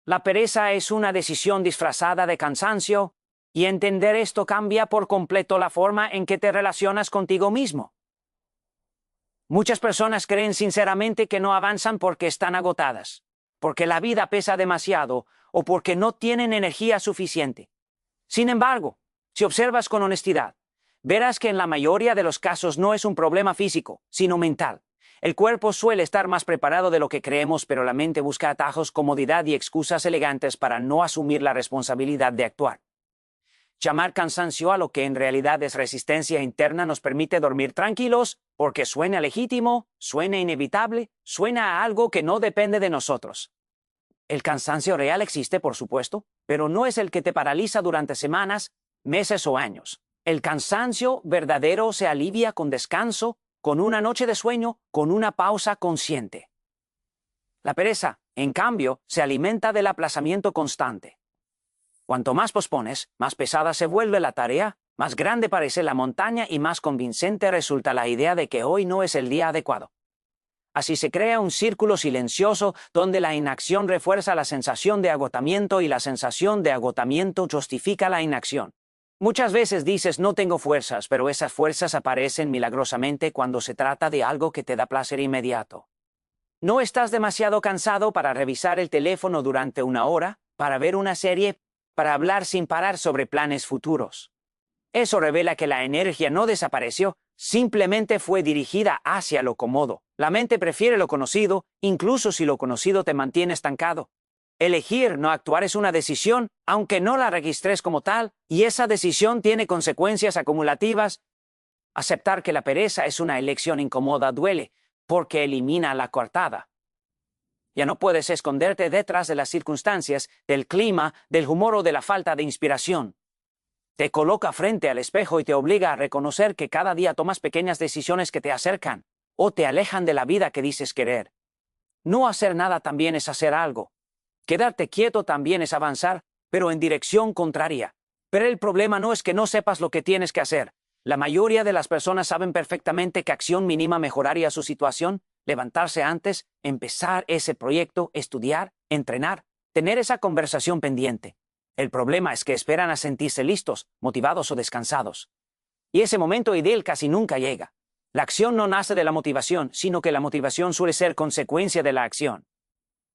La pereza es una decisión disfrazada de cansancio, y entender esto cambia por completo la forma en que te relacionas contigo mismo. Muchas personas creen sinceramente que no avanzan porque están agotadas, porque la vida pesa demasiado o porque no tienen energía suficiente. Sin embargo, si observas con honestidad, verás que en la mayoría de los casos no es un problema físico, sino mental. El cuerpo suele estar más preparado de lo que creemos, pero la mente busca atajos, comodidad y excusas elegantes para no asumir la responsabilidad de actuar. Llamar cansancio a lo que en realidad es resistencia interna nos permite dormir tranquilos porque suena legítimo, suena inevitable, suena a algo que no depende de nosotros. El cansancio real existe, por supuesto, pero no es el que te paraliza durante semanas, meses o años. El cansancio verdadero se alivia con descanso, con una noche de sueño, con una pausa consciente. La pereza, en cambio, se alimenta del aplazamiento constante. Cuanto más pospones, más pesada se vuelve la tarea, más grande parece la montaña y más convincente resulta la idea de que hoy no es el día adecuado. Así se crea un círculo silencioso donde la inacción refuerza la sensación de agotamiento y la sensación de agotamiento justifica la inacción. Muchas veces dices no tengo fuerzas, pero esas fuerzas aparecen milagrosamente cuando se trata de algo que te da placer inmediato. No estás demasiado cansado para revisar el teléfono durante una hora, para ver una serie, para hablar sin parar sobre planes futuros. Eso revela que la energía no desapareció, simplemente fue dirigida hacia lo cómodo. La mente prefiere lo conocido, incluso si lo conocido te mantiene estancado. Elegir no actuar es una decisión, aunque no la registres como tal, y esa decisión tiene consecuencias acumulativas. Aceptar que la pereza es una elección incómoda duele, porque elimina la coartada. Ya no puedes esconderte detrás de las circunstancias, del clima, del humor o de la falta de inspiración. Te coloca frente al espejo y te obliga a reconocer que cada día tomas pequeñas decisiones que te acercan o te alejan de la vida que dices querer. No hacer nada también es hacer algo. Quedarte quieto también es avanzar, pero en dirección contraria. Pero el problema no es que no sepas lo que tienes que hacer. La mayoría de las personas saben perfectamente que acción mínima mejoraría su situación. Levantarse antes, empezar ese proyecto, estudiar, entrenar, tener esa conversación pendiente. El problema es que esperan a sentirse listos, motivados o descansados. Y ese momento ideal casi nunca llega. La acción no nace de la motivación, sino que la motivación suele ser consecuencia de la acción.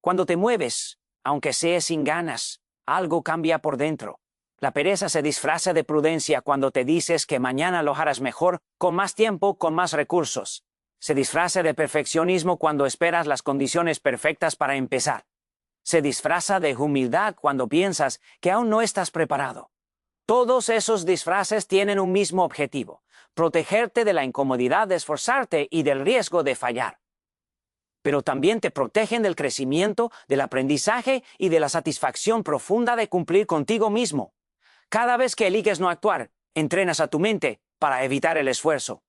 Cuando te mueves, aunque sea sin ganas, algo cambia por dentro. La pereza se disfraza de prudencia cuando te dices que mañana lo harás mejor, con más tiempo, con más recursos. Se disfraza de perfeccionismo cuando esperas las condiciones perfectas para empezar. Se disfraza de humildad cuando piensas que aún no estás preparado. Todos esos disfraces tienen un mismo objetivo: protegerte de la incomodidad de esforzarte y del riesgo de fallar. Pero también te protegen del crecimiento, del aprendizaje y de la satisfacción profunda de cumplir contigo mismo. Cada vez que eliges no actuar, entrenas a tu mente para evitar el esfuerzo.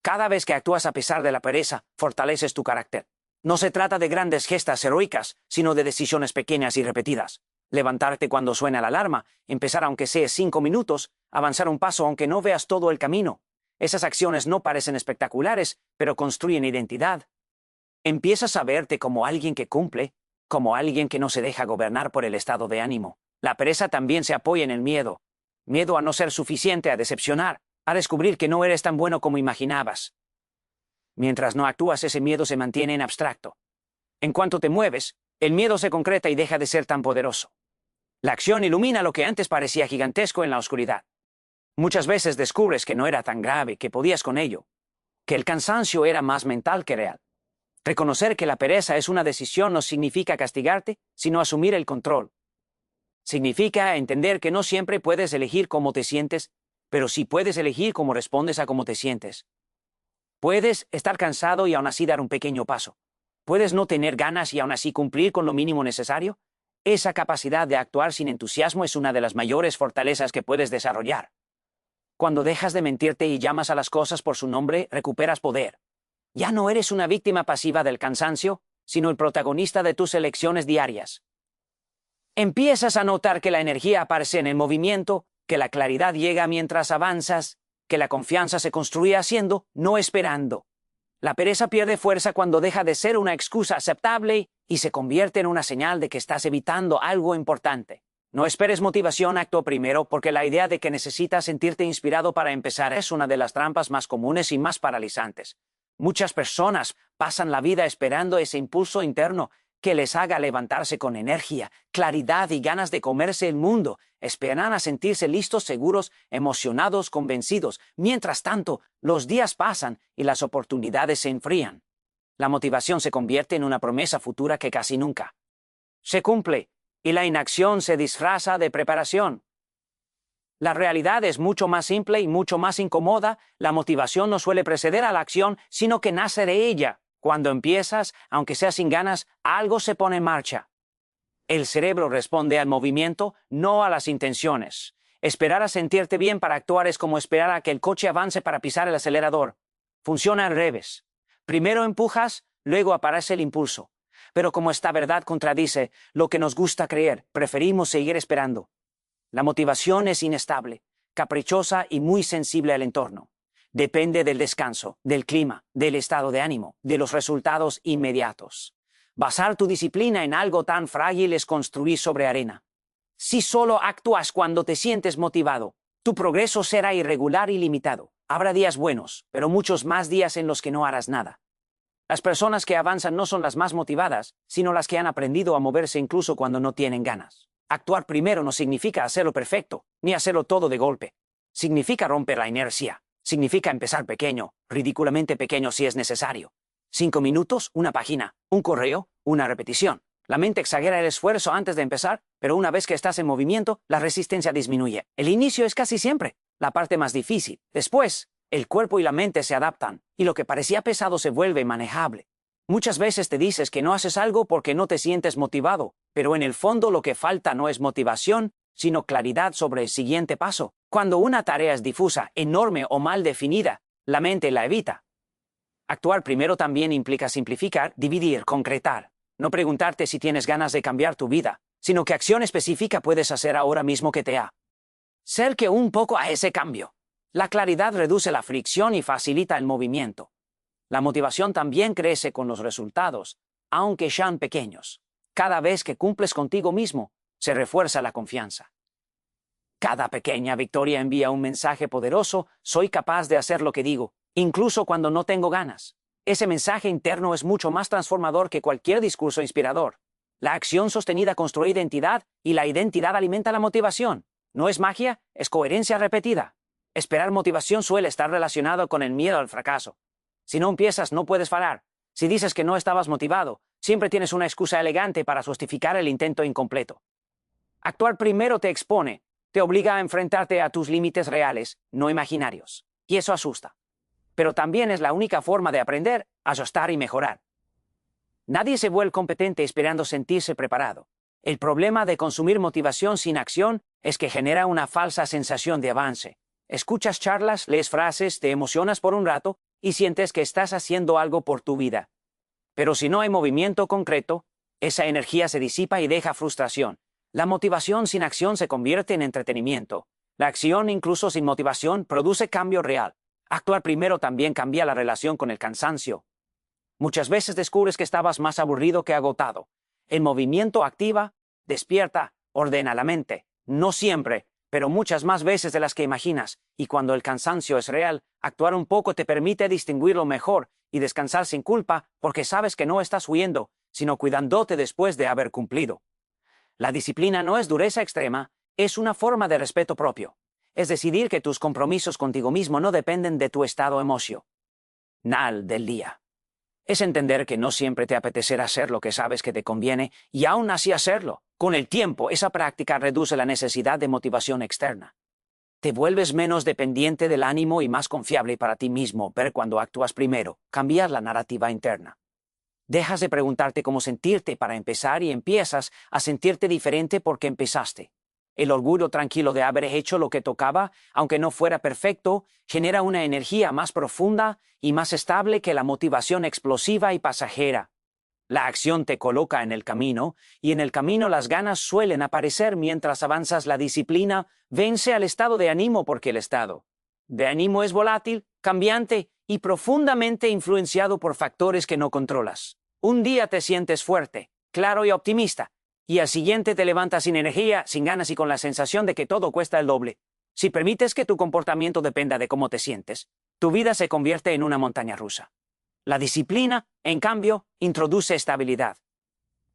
Cada vez que actúas a pesar de la pereza, fortaleces tu carácter. No se trata de grandes gestas heroicas, sino de decisiones pequeñas y repetidas. Levantarte cuando suena la alarma, empezar aunque sea 5 minutos, avanzar un paso aunque no veas todo el camino. Esas acciones no parecen espectaculares, pero construyen identidad. Empiezas a verte como alguien que cumple, como alguien que no se deja gobernar por el estado de ánimo. La pereza también se apoya en el miedo. Miedo a no ser suficiente, a decepcionar, a descubrir que no eres tan bueno como imaginabas. Mientras no actúas, ese miedo se mantiene en abstracto. En cuanto te mueves, el miedo se concreta y deja de ser tan poderoso. La acción ilumina lo que antes parecía gigantesco en la oscuridad. Muchas veces descubres que no era tan grave, que podías con ello, que el cansancio era más mental que real. Reconocer que la pereza es una decisión no significa castigarte, sino asumir el control. Significa entender que no siempre puedes elegir cómo te sientes, pero sí puedes elegir cómo respondes a cómo te sientes. Puedes estar cansado y aún así dar un pequeño paso. Puedes no tener ganas y aún así cumplir con lo mínimo necesario. Esa capacidad de actuar sin entusiasmo es una de las mayores fortalezas que puedes desarrollar. Cuando dejas de mentirte y llamas a las cosas por su nombre, recuperas poder. Ya no eres una víctima pasiva del cansancio, sino el protagonista de tus elecciones diarias. Empiezas a notar que la energía aparece en el movimiento, que la claridad llega mientras avanzas, que la confianza se construye haciendo, no esperando. La pereza pierde fuerza cuando deja de ser una excusa aceptable y se convierte en una señal de que estás evitando algo importante. No esperes motivación, actúa primero, porque la idea de que necesitas sentirte inspirado para empezar es una de las trampas más comunes y más paralizantes. Muchas personas pasan la vida esperando ese impulso interno que les haga levantarse con energía, claridad y ganas de comerse el mundo. Esperan a sentirse listos, seguros, emocionados, convencidos. Mientras tanto, los días pasan y las oportunidades se enfrían. La motivación se convierte en una promesa futura que casi nunca se cumple, y la inacción se disfraza de preparación. La realidad es mucho más simple y mucho más incómoda. La motivación no suele preceder a la acción, sino que nace de ella. Cuando empiezas, aunque sea sin ganas, algo se pone en marcha. El cerebro responde al movimiento, no a las intenciones. Esperar a sentirte bien para actuar es como esperar a que el coche avance para pisar el acelerador. Funciona al revés. Primero empujas, luego aparece el impulso. Pero como esta verdad contradice lo que nos gusta creer, preferimos seguir esperando. La motivación es inestable, caprichosa y muy sensible al entorno. Depende del descanso, del clima, del estado de ánimo, de los resultados inmediatos. Basar tu disciplina en algo tan frágil es construir sobre arena. Si solo actúas cuando te sientes motivado, tu progreso será irregular y limitado. Habrá días buenos, pero muchos más días en los que no harás nada. Las personas que avanzan no son las más motivadas, sino las que han aprendido a moverse incluso cuando no tienen ganas. Actuar primero no significa hacerlo perfecto, ni hacerlo todo de golpe. Significa romper la inercia. Significa empezar pequeño, ridículamente pequeño si es necesario. 5 minutos, una página, un correo, una repetición. La mente exagera el esfuerzo antes de empezar, pero una vez que estás en movimiento, la resistencia disminuye. El inicio es casi siempre la parte más difícil. Después, el cuerpo y la mente se adaptan, y lo que parecía pesado se vuelve manejable. Muchas veces te dices que no haces algo porque no te sientes motivado, pero en el fondo lo que falta no es motivación, sino claridad sobre el siguiente paso. Cuando una tarea es difusa, enorme o mal definida, la mente la evita. Actuar primero también implica simplificar, dividir, concretar. No preguntarte si tienes ganas de cambiar tu vida, sino qué acción específica puedes hacer ahora mismo que te acerque un poco a ese cambio. La claridad reduce la fricción y facilita el movimiento. La motivación también crece con los resultados, aunque sean pequeños. Cada vez que cumples contigo mismo, se refuerza la confianza. Cada pequeña victoria envía un mensaje poderoso: soy capaz de hacer lo que digo, incluso cuando no tengo ganas. Ese mensaje interno es mucho más transformador que cualquier discurso inspirador. La acción sostenida construye identidad y la identidad alimenta la motivación. No es magia, es coherencia repetida. Esperar motivación suele estar relacionado con el miedo al fracaso. Si no empiezas, no puedes parar. Si dices que no estabas motivado, siempre tienes una excusa elegante para justificar el intento incompleto. Actuar primero te expone, te obliga a enfrentarte a tus límites reales, no imaginarios. Y eso asusta. Pero también es la única forma de aprender, ajustar y mejorar. Nadie se vuelve competente esperando sentirse preparado. El problema de consumir motivación sin acción es que genera una falsa sensación de avance. Escuchas charlas, lees frases, te emocionas por un rato y sientes que estás haciendo algo por tu vida. Pero si no hay movimiento concreto, esa energía se disipa y deja frustración. La motivación sin acción se convierte en entretenimiento. La acción, incluso sin motivación, produce cambio real. Actuar primero también cambia la relación con el cansancio. Muchas veces descubres que estabas más aburrido que agotado. El movimiento activa, despierta, ordena la mente. No siempre, pero muchas más veces de las que imaginas. Y cuando el cansancio es real, actuar un poco te permite distinguirlo mejor y descansar sin culpa, porque sabes que no estás huyendo, sino cuidándote después de haber cumplido. La disciplina no es dureza extrema, es una forma de respeto propio. Es decidir que tus compromisos contigo mismo no dependen de tu estado emocional del día. Es entender que no siempre te apetecerá hacer lo que sabes que te conviene y aún así hacerlo. Con el tiempo, esa práctica reduce la necesidad de motivación externa. Te vuelves menos dependiente del ánimo y más confiable para ti mismo. Ver cuando actúas primero, cambiar la narrativa interna. Dejas de preguntarte cómo sentirte para empezar y empiezas a sentirte diferente porque empezaste. El orgullo tranquilo de haber hecho lo que tocaba, aunque no fuera perfecto, genera una energía más profunda y más estable que la motivación explosiva y pasajera. La acción te coloca en el camino, y en el camino las ganas suelen aparecer mientras avanzas. La disciplina vence al estado de ánimo porque el estado de ánimo es volátil, cambiante y profundamente influenciado por factores que no controlas. Un día te sientes fuerte, claro y optimista, y al siguiente te levantas sin energía, sin ganas y con la sensación de que todo cuesta el doble. Si permites que tu comportamiento dependa de cómo te sientes, tu vida se convierte en una montaña rusa. La disciplina, en cambio, introduce estabilidad.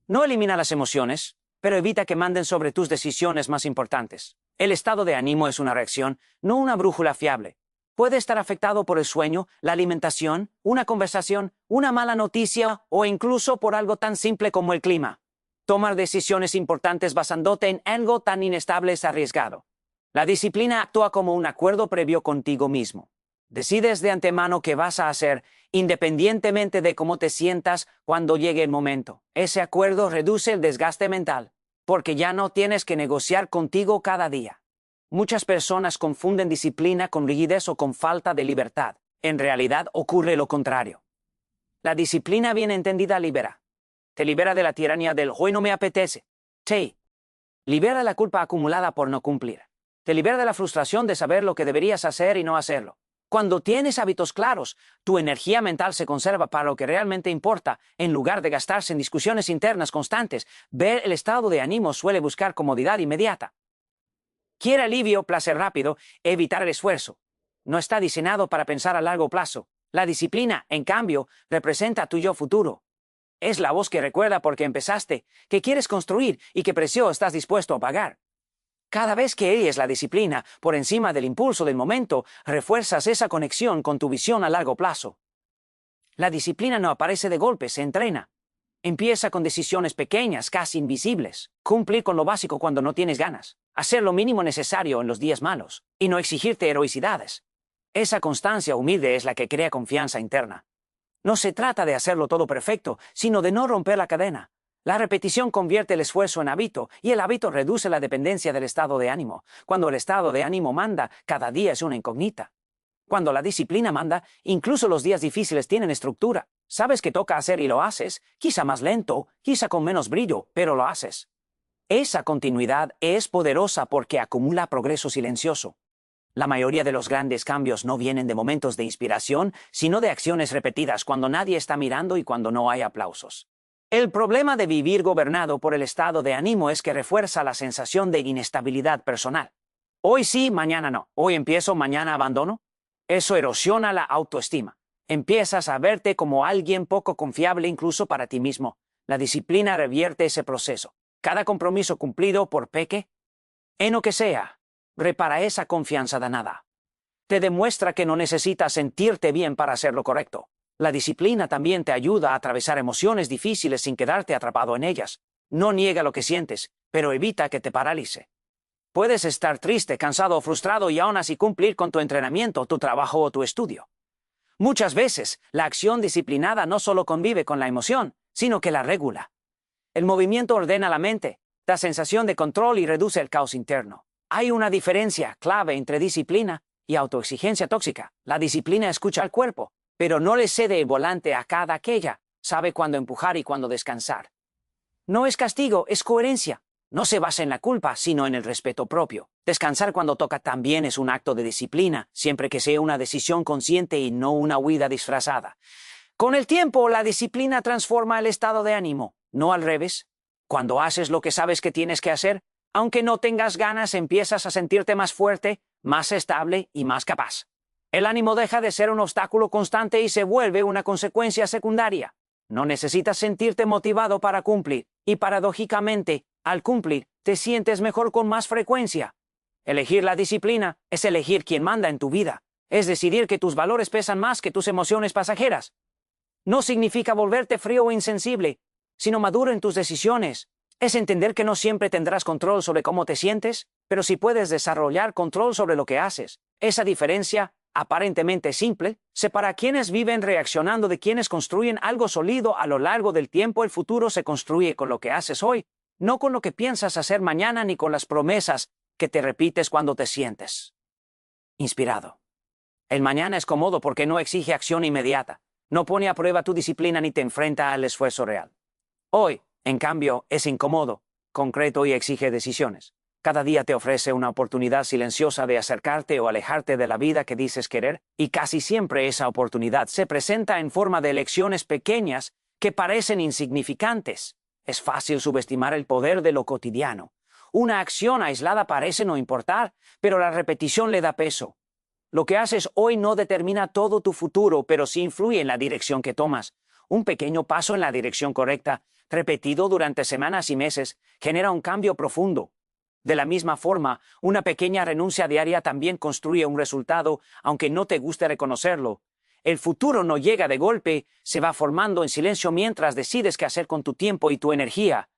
No elimina las emociones, pero evita que manden sobre tus decisiones más importantes. El estado de ánimo es una reacción, no una brújula fiable. Puede estar afectado por el sueño, la alimentación, una conversación, una mala noticia o incluso por algo tan simple como el clima. Tomar decisiones importantes basándote en algo tan inestable es arriesgado. La disciplina actúa como un acuerdo previo contigo mismo. Decides de antemano qué vas a hacer, independientemente de cómo te sientas cuando llegue el momento. Ese acuerdo reduce el desgaste mental, porque ya no tienes que negociar contigo cada día. Muchas personas confunden disciplina con rigidez o con falta de libertad. En realidad ocurre lo contrario. La disciplina bien entendida libera. Te libera de la tiranía del hoy no me apetece. Te libera la culpa acumulada por no cumplir. Te libera de la frustración de saber lo que deberías hacer y no hacerlo. Cuando tienes hábitos claros, tu energía mental se conserva para lo que realmente importa, en lugar de gastarse en discusiones internas constantes. Ver el estado de ánimo suele buscar comodidad inmediata. Quiere alivio, placer rápido, evitar el esfuerzo. No está diseñado para pensar a largo plazo. La disciplina, en cambio, representa tu yo futuro. Es la voz que recuerda por qué empezaste, que quieres construir y qué precio estás dispuesto a pagar. Cada vez que eliges la disciplina por encima del impulso del momento, refuerzas esa conexión con tu visión a largo plazo. La disciplina no aparece de golpe, se entrena. Empieza con decisiones pequeñas, casi invisibles. Cumplir con lo básico cuando no tienes ganas. Hacer lo mínimo necesario en los días malos. Y no exigirte heroicidades. Esa constancia humilde es la que crea confianza interna. No se trata de hacerlo todo perfecto, sino de no romper la cadena. La repetición convierte el esfuerzo en hábito, y el hábito reduce la dependencia del estado de ánimo. Cuando el estado de ánimo manda, cada día es una incógnita. Cuando la disciplina manda, incluso los días difíciles tienen estructura. Sabes que toca hacer y lo haces, quizá más lento, quizá con menos brillo, pero lo haces. Esa continuidad es poderosa porque acumula progreso silencioso. La mayoría de los grandes cambios no vienen de momentos de inspiración, sino de acciones repetidas cuando nadie está mirando y cuando no hay aplausos. El problema de vivir gobernado por el estado de ánimo es que refuerza la sensación de inestabilidad personal. Hoy sí, mañana no. Hoy empiezo, mañana abandono. Eso erosiona la autoestima. Empiezas a verte como alguien poco confiable incluso para ti mismo. La disciplina revierte ese proceso. Cada compromiso cumplido, por pequeño en lo que sea, repara esa confianza danada. Te demuestra que no necesitas sentirte bien para hacer lo correcto. La disciplina también te ayuda a atravesar emociones difíciles sin quedarte atrapado en ellas. No niega lo que sientes, pero evita que te paralice. Puedes estar triste, cansado o frustrado y aún así cumplir con tu entrenamiento, tu trabajo o tu estudio. Muchas veces, la acción disciplinada no solo convive con la emoción, sino que la regula. El movimiento ordena la mente, da sensación de control y reduce el caos interno. Hay una diferencia clave entre disciplina y autoexigencia tóxica. La disciplina escucha al cuerpo, pero no le cede el volante a cada aquella. Sabe cuándo empujar y cuándo descansar. No es castigo, es coherencia. No se basa en la culpa, sino en el respeto propio. Descansar cuando toca también es un acto de disciplina, siempre que sea una decisión consciente y no una huida disfrazada. Con el tiempo, la disciplina transforma el estado de ánimo, no al revés. Cuando haces lo que sabes que tienes que hacer, aunque no tengas ganas, empiezas a sentirte más fuerte, más estable y más capaz. El ánimo deja de ser un obstáculo constante y se vuelve una consecuencia secundaria. No necesitas sentirte motivado para cumplir, y paradójicamente, al cumplir, te sientes mejor con más frecuencia. Elegir la disciplina es elegir quién manda en tu vida. Es decidir que tus valores pesan más que tus emociones pasajeras. No significa volverte frío o insensible, sino maduro en tus decisiones. Es entender que no siempre tendrás control sobre cómo te sientes, pero sí puedes desarrollar control sobre lo que haces. Esa diferencia, aparentemente simple, separa a quienes viven reaccionando de quienes construyen algo sólido a lo largo del tiempo. El futuro se construye con lo que haces hoy, no con lo que piensas hacer mañana ni con las promesas que te repites cuando te sientes inspirado. El mañana es cómodo porque no exige acción inmediata, no pone a prueba tu disciplina ni te enfrenta al esfuerzo real. Hoy, en cambio, es incómodo, concreto y exige decisiones. Cada día te ofrece una oportunidad silenciosa de acercarte o alejarte de la vida que dices querer, y casi siempre esa oportunidad se presenta en forma de elecciones pequeñas que parecen insignificantes. Es fácil subestimar el poder de lo cotidiano. Una acción aislada parece no importar, pero la repetición le da peso. Lo que haces hoy no determina todo tu futuro, pero sí influye en la dirección que tomas. Un pequeño paso en la dirección correcta, repetido durante semanas y meses, genera un cambio profundo. De la misma forma, una pequeña renuncia diaria también construye un resultado, aunque no te guste reconocerlo. El futuro no llega de golpe, se va formando en silencio mientras decides qué hacer con tu tiempo y tu energía.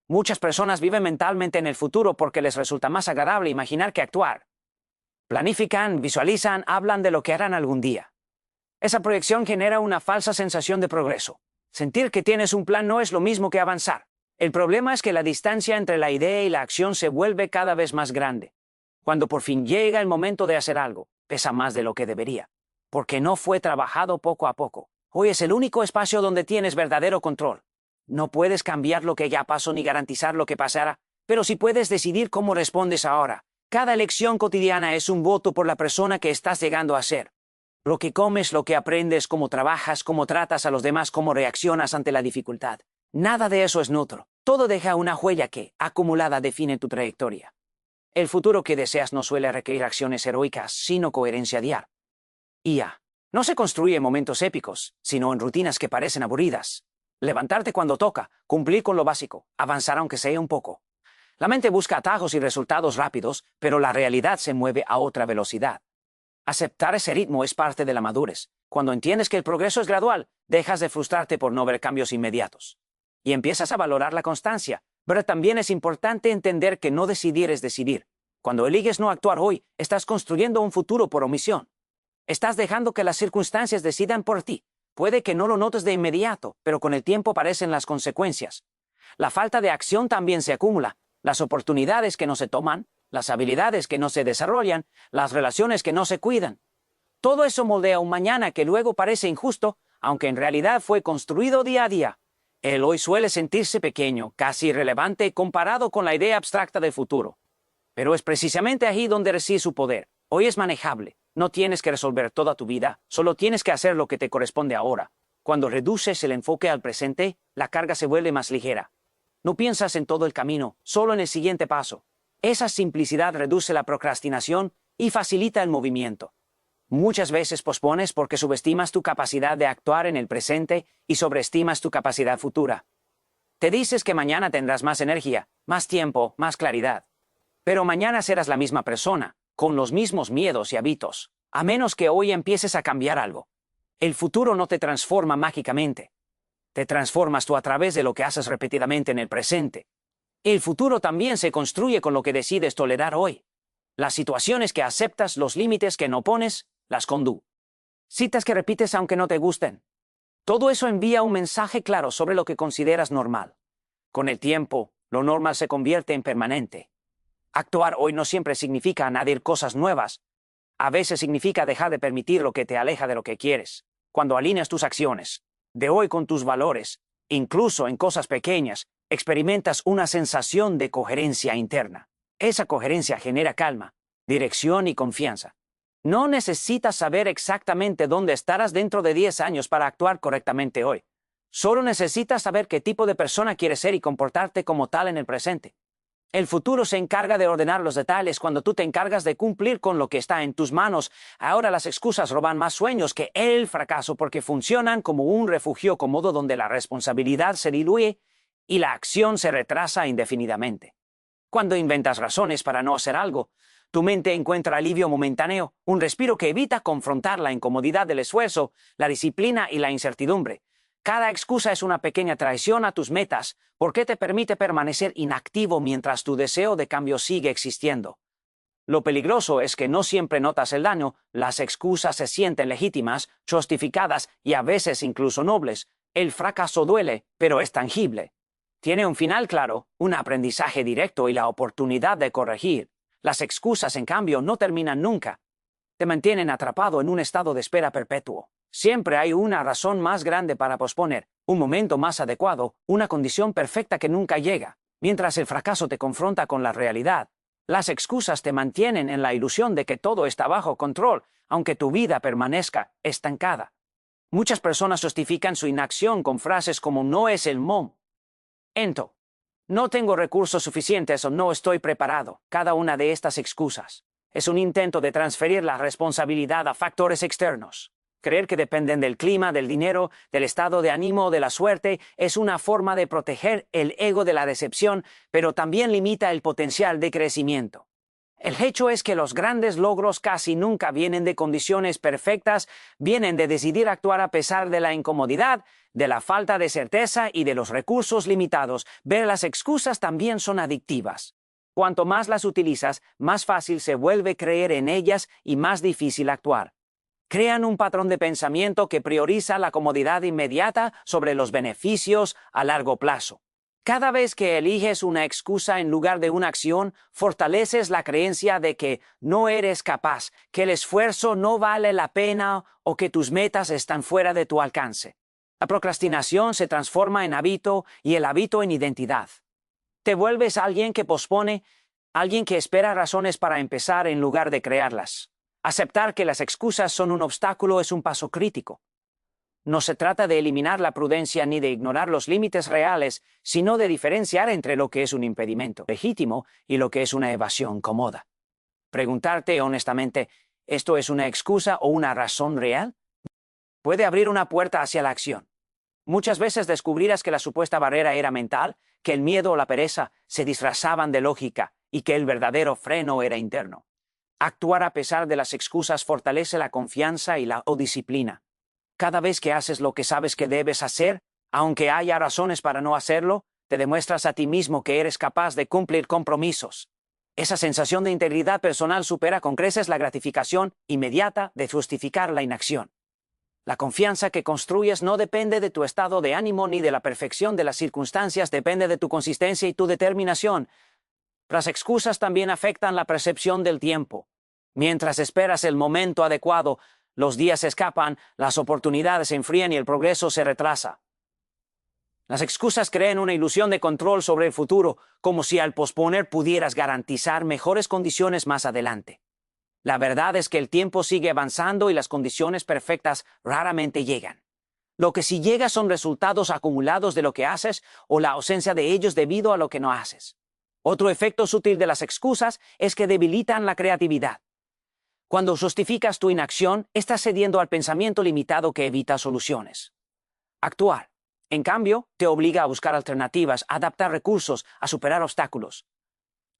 Muchas personas viven mentalmente en el futuro porque les resulta más agradable imaginar que actuar. Planifican, visualizan, hablan de lo que harán algún día. Esa proyección genera una falsa sensación de progreso. Sentir que tienes un plan no es lo mismo que avanzar. El problema es que la distancia entre la idea y la acción se vuelve cada vez más grande. Cuando por fin llega el momento de hacer algo, pesa más de lo que debería, porque no fue trabajado poco a poco. Hoy es el único espacio donde tienes verdadero control. No puedes cambiar lo que ya pasó ni garantizar lo que pasará, pero sí puedes decidir cómo respondes ahora. Cada elección cotidiana es un voto por la persona que estás llegando a ser. Lo que comes, lo que aprendes, cómo trabajas, cómo tratas a los demás, cómo reaccionas ante la dificultad. Nada de eso es neutro. Todo deja una huella que, acumulada, define tu trayectoria. El futuro que deseas no suele requerir acciones heroicas, sino coherencia diaria. No se construye en momentos épicos, sino en rutinas que parecen aburridas. Levantarte cuando toca, cumplir con lo básico, avanzar aunque sea un poco. La mente busca atajos y resultados rápidos, pero la realidad se mueve a otra velocidad. Aceptar ese ritmo es parte de la madurez. Cuando entiendes que el progreso es gradual, dejas de frustrarte por no ver cambios inmediatos. Y empiezas a valorar la constancia. Pero también es importante entender que no decidir es decidir. Cuando eliges no actuar hoy, estás construyendo un futuro por omisión. Estás dejando que las circunstancias decidan por ti. Puede que no lo notes de inmediato, pero con el tiempo aparecen las consecuencias. La falta de acción también se acumula. Las oportunidades que no se toman, las habilidades que no se desarrollan, las relaciones que no se cuidan. Todo eso moldea un mañana que luego parece injusto, aunque en realidad fue construido día a día. El hoy suele sentirse pequeño, casi irrelevante comparado con la idea abstracta del futuro. Pero es precisamente ahí donde reside su poder. Hoy es manejable. No tienes que resolver toda tu vida, solo tienes que hacer lo que te corresponde ahora. Cuando reduces el enfoque al presente, la carga se vuelve más ligera. No piensas en todo el camino, solo en el siguiente paso. Esa simplicidad reduce la procrastinación y facilita el movimiento. Muchas veces pospones porque subestimas tu capacidad de actuar en el presente y sobreestimas tu capacidad futura. Te dices que mañana tendrás más energía, más tiempo, más claridad. Pero mañana serás la misma persona, con los mismos miedos y hábitos, a menos que hoy empieces a cambiar algo. El futuro no te transforma mágicamente. Te transformas tú a través de lo que haces repetidamente en el presente. El futuro también se construye con lo que decides tolerar hoy. Las situaciones que aceptas, los límites que no pones, las conductas. Citas que repites aunque no te gusten. Todo eso envía un mensaje claro sobre lo que consideras normal. Con el tiempo, lo normal se convierte en permanente. Actuar hoy no siempre significa añadir cosas nuevas. A veces significa dejar de permitir lo que te aleja de lo que quieres. Cuando alineas tus acciones de hoy con tus valores, incluso en cosas pequeñas, experimentas una sensación de coherencia interna. Esa coherencia genera calma, dirección y confianza. No necesitas saber exactamente dónde estarás dentro de 10 años para actuar correctamente hoy. Solo necesitas saber qué tipo de persona quieres ser y comportarte como tal en el presente. El futuro se encarga de ordenar los detalles cuando tú te encargas de cumplir con lo que está en tus manos. Ahora las excusas roban más sueños que el fracaso porque funcionan como un refugio cómodo donde la responsabilidad se diluye y la acción se retrasa indefinidamente. Cuando inventas razones para no hacer algo, tu mente encuentra alivio momentáneo, un respiro que evita confrontar la incomodidad del esfuerzo, la disciplina y la incertidumbre. Cada excusa es una pequeña traición a tus metas porque te permite permanecer inactivo mientras tu deseo de cambio sigue existiendo. Lo peligroso es que no siempre notas el daño, las excusas se sienten legítimas, justificadas y a veces incluso nobles. El fracaso duele, pero es tangible. Tiene un final claro, un aprendizaje directo y la oportunidad de corregir. Las excusas, en cambio, no terminan nunca. Te mantienen atrapado en un estado de espera perpetuo. Siempre hay una razón más grande para posponer, un momento más adecuado, una condición perfecta que nunca llega. Mientras el fracaso te confronta con la realidad, Las excusas te mantienen en la ilusión de que todo está bajo control, aunque tu vida permanezca estancada. Muchas personas justifican su inacción con frases como no es el momento, no tengo recursos suficientes o no estoy preparado. Cada una de estas excusas es un intento de transferir la responsabilidad a factores externos. Creer que dependen del clima, del dinero, del estado de ánimo o de la suerte es una forma de proteger el ego de la decepción, pero también limita el potencial de crecimiento. El hecho es que los grandes logros casi nunca vienen de condiciones perfectas, vienen de decidir actuar a pesar de la incomodidad, de la falta de certeza y de los recursos limitados. Ver las excusas también son adictivas. Cuanto más las utilizas, más fácil se vuelve creer en ellas y más difícil actuar. Crean un patrón de pensamiento que prioriza la comodidad inmediata sobre los beneficios a largo plazo. Cada vez que eliges una excusa en lugar de una acción, fortaleces la creencia de que no eres capaz, que el esfuerzo no vale la pena o que tus metas están fuera de tu alcance. La procrastinación se transforma en hábito y el hábito en identidad. Te vuelves alguien que pospone, alguien que espera razones para empezar en lugar de crearlas. Aceptar que las excusas son un obstáculo es un paso crítico. No se trata de eliminar la prudencia ni de ignorar los límites reales, sino de diferenciar entre lo que es un impedimento legítimo y lo que es una evasión cómoda. Preguntarte honestamente, ¿esto es una excusa o una razón real? Puede abrir una puerta hacia la acción. Muchas veces descubrirás que la supuesta barrera era mental, que el miedo o la pereza se disfrazaban de lógica y que el verdadero freno era interno. Actuar a pesar de las excusas fortalece la confianza y la disciplina. Cada vez que haces lo que sabes que debes hacer, aunque haya razones para no hacerlo, te demuestras a ti mismo que eres capaz de cumplir compromisos. Esa sensación de integridad personal supera con creces la gratificación inmediata de justificar la inacción. La confianza que construyes no depende de tu estado de ánimo ni de la perfección de las circunstancias, depende de tu consistencia y tu determinación. Las excusas también afectan la percepción del tiempo. Mientras esperas el momento adecuado, los días se escapan, las oportunidades se enfrían y el progreso se retrasa. Las excusas crean una ilusión de control sobre el futuro, como si al posponer pudieras garantizar mejores condiciones más adelante. La verdad es que el tiempo sigue avanzando y las condiciones perfectas raramente llegan. Lo que sí llega son resultados acumulados de lo que haces o la ausencia de ellos debido a lo que no haces. Otro efecto sutil de las excusas es que debilitan la creatividad. Cuando justificas tu inacción, estás cediendo al pensamiento limitado que evita soluciones. Actuar, en cambio, te obliga a buscar alternativas, a adaptar recursos, a superar obstáculos.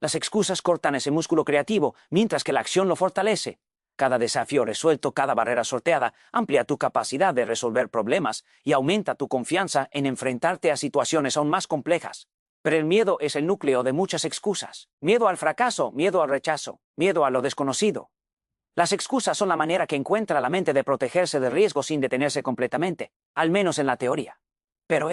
Las excusas cortan ese músculo creativo, mientras que la acción lo fortalece. Cada desafío resuelto, cada barrera sorteada, amplía tu capacidad de resolver problemas y aumenta tu confianza en enfrentarte a situaciones aún más complejas. Pero el miedo es el núcleo de muchas excusas. Miedo al fracaso, miedo al rechazo, miedo a lo desconocido. Las excusas son la manera que encuentra la mente de protegerse de riesgos sin detenerse completamente, al menos en la teoría. Pero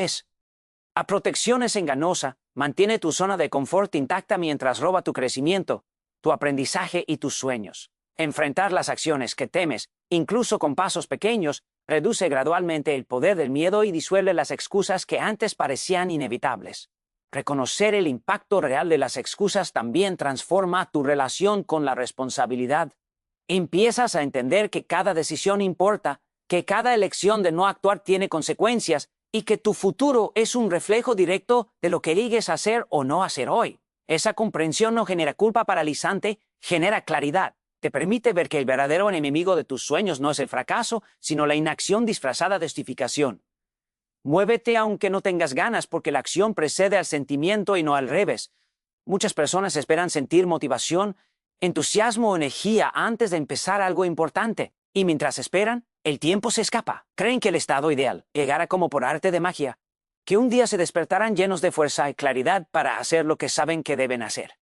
la protección es engañosa, mantiene tu zona de confort intacta mientras roba tu crecimiento, tu aprendizaje y tus sueños. Enfrentar las acciones que temes, incluso con pasos pequeños, reduce gradualmente el poder del miedo y disuelve las excusas que antes parecían inevitables. Reconocer el impacto real de las excusas también transforma tu relación con la responsabilidad. Empiezas a entender que cada decisión importa, que cada elección de no actuar tiene consecuencias y que tu futuro es un reflejo directo de lo que eliges hacer o no hacer hoy. Esa comprensión no genera culpa paralizante, genera claridad. Te permite ver que el verdadero enemigo de tus sueños no es el fracaso, sino la inacción disfrazada de justificación. Muévete aunque no tengas ganas porque la acción precede al sentimiento y no al revés. Muchas personas esperan sentir motivación, entusiasmo o energía antes de empezar algo importante, y mientras esperan, el tiempo se escapa. Creen que el estado ideal llegará como por arte de magia, que un día se despertarán llenos de fuerza y claridad para hacer lo que saben que deben hacer.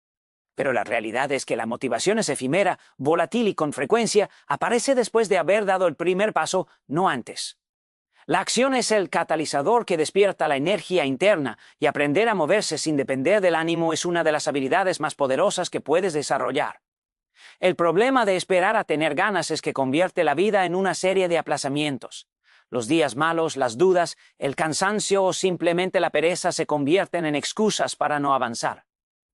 Pero la realidad es que la motivación es efímera, volátil y con frecuencia aparece después de haber dado el primer paso, no antes. La acción es el catalizador que despierta la energía interna y aprender a moverse sin depender del ánimo es una de las habilidades más poderosas que puedes desarrollar. El problema de esperar a tener ganas es que convierte la vida en una serie de aplazamientos. Los días malos, las dudas, el cansancio o simplemente la pereza se convierten en excusas para no avanzar.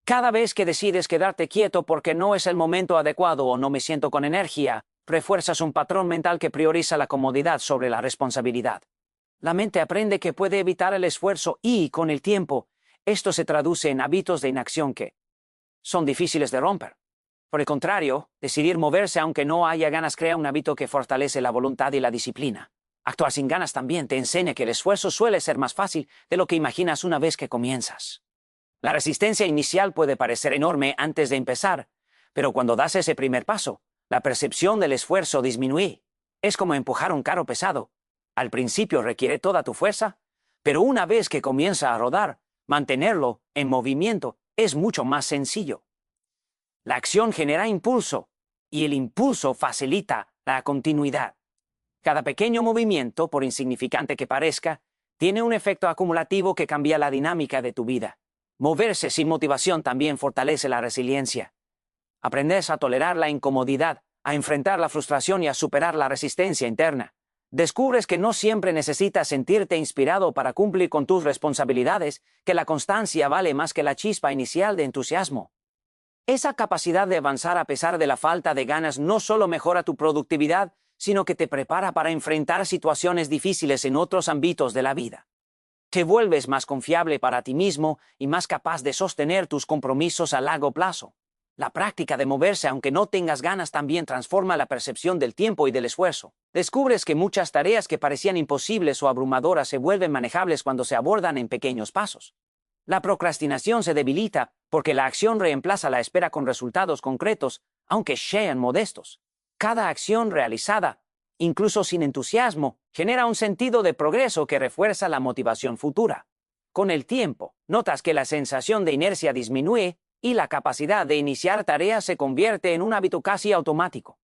Cada vez que decides quedarte quieto porque no es el momento adecuado o no me siento con energía, refuerzas un patrón mental que prioriza la comodidad sobre la responsabilidad. La mente aprende que puede evitar el esfuerzo y, con el tiempo, esto se traduce en hábitos de inacción que son difíciles de romper. Por el contrario, decidir moverse aunque no haya ganas crea un hábito que fortalece la voluntad y la disciplina. Actuar sin ganas también te enseña que el esfuerzo suele ser más fácil de lo que imaginas una vez que comienzas. La resistencia inicial puede parecer enorme antes de empezar, pero cuando das ese primer paso, la percepción del esfuerzo disminuye. Es como empujar un carro pesado. Al principio requiere toda tu fuerza, pero una vez que comienza a rodar, mantenerlo en movimiento es mucho más sencillo. La acción genera impulso, y el impulso facilita la continuidad. Cada pequeño movimiento, por insignificante que parezca, tiene un efecto acumulativo que cambia la dinámica de tu vida. Moverse sin motivación también fortalece la resiliencia. Aprendes a tolerar la incomodidad, a enfrentar la frustración y a superar la resistencia interna. Descubres que no siempre necesitas sentirte inspirado para cumplir con tus responsabilidades, que la constancia vale más que la chispa inicial de entusiasmo. Esa capacidad de avanzar a pesar de la falta de ganas no solo mejora tu productividad, sino que te prepara para enfrentar situaciones difíciles en otros ámbitos de la vida. Te vuelves más confiable para ti mismo y más capaz de sostener tus compromisos a largo plazo. La práctica de moverse aunque no tengas ganas también transforma la percepción del tiempo y del esfuerzo. Descubres que muchas tareas que parecían imposibles o abrumadoras se vuelven manejables cuando se abordan en pequeños pasos. La procrastinación se debilita porque la acción reemplaza la espera con resultados concretos, aunque sean modestos. Cada acción realizada, incluso sin entusiasmo, genera un sentido de progreso que refuerza la motivación futura. Con el tiempo, notas que la sensación de inercia disminuye y la capacidad de iniciar tareas se convierte en un hábito casi automático.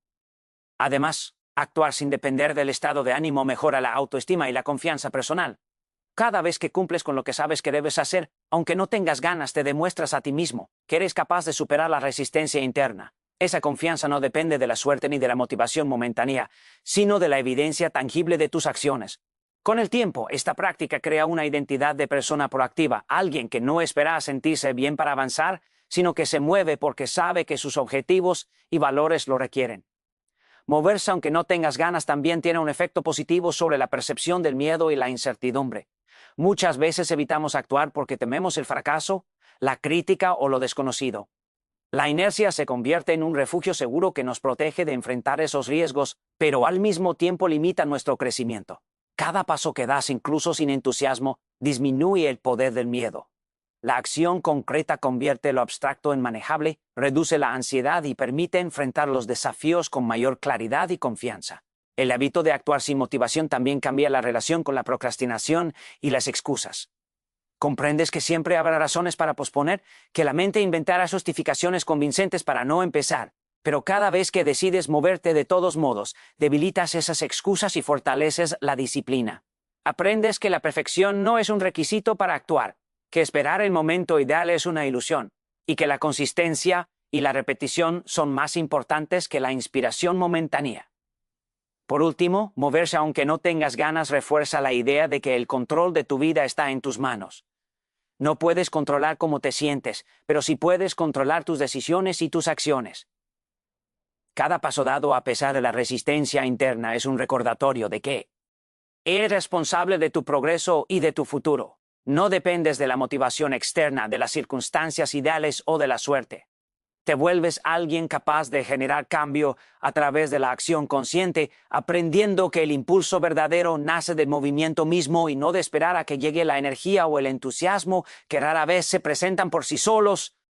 Además, actuar sin depender del estado de ánimo mejora la autoestima y la confianza personal. Cada vez que cumples con lo que sabes que debes hacer, aunque no tengas ganas, te demuestras a ti mismo que eres capaz de superar la resistencia interna. Esa confianza no depende de la suerte ni de la motivación momentánea, sino de la evidencia tangible de tus acciones. Con el tiempo, esta práctica crea una identidad de persona proactiva, alguien que no espera a sentirse bien para avanzar, sino que se mueve porque sabe que sus objetivos y valores lo requieren. Moverse aunque no tengas ganas también tiene un efecto positivo sobre la percepción del miedo y la incertidumbre. Muchas veces evitamos actuar porque tememos el fracaso, la crítica o lo desconocido. La inercia se convierte en un refugio seguro que nos protege de enfrentar esos riesgos, pero al mismo tiempo limita nuestro crecimiento. Cada paso que das, incluso sin entusiasmo, disminuye el poder del miedo. La acción concreta convierte lo abstracto en manejable, reduce la ansiedad y permite enfrentar los desafíos con mayor claridad y confianza. El hábito de actuar sin motivación también cambia la relación con la procrastinación y las excusas. Comprendes que siempre habrá razones para posponer, que la mente inventará justificaciones convincentes para no empezar, pero cada vez que decides moverte de todos modos, debilitas esas excusas y fortaleces la disciplina. Aprendes que la perfección no es un requisito para actuar, que esperar el momento ideal es una ilusión, y que la consistencia y la repetición son más importantes que la inspiración momentánea. Por último, moverse aunque no tengas ganas refuerza la idea de que el control de tu vida está en tus manos. No puedes controlar cómo te sientes, pero sí puedes controlar tus decisiones y tus acciones. Cada paso dado a pesar de la resistencia interna es un recordatorio de que eres responsable de tu progreso y de tu futuro. No dependes de la motivación externa, de las circunstancias ideales o de la suerte. Te vuelves alguien capaz de generar cambio a través de la acción consciente, aprendiendo que el impulso verdadero nace del movimiento mismo y no de esperar a que llegue la energía o el entusiasmo que rara vez se presentan por sí solos.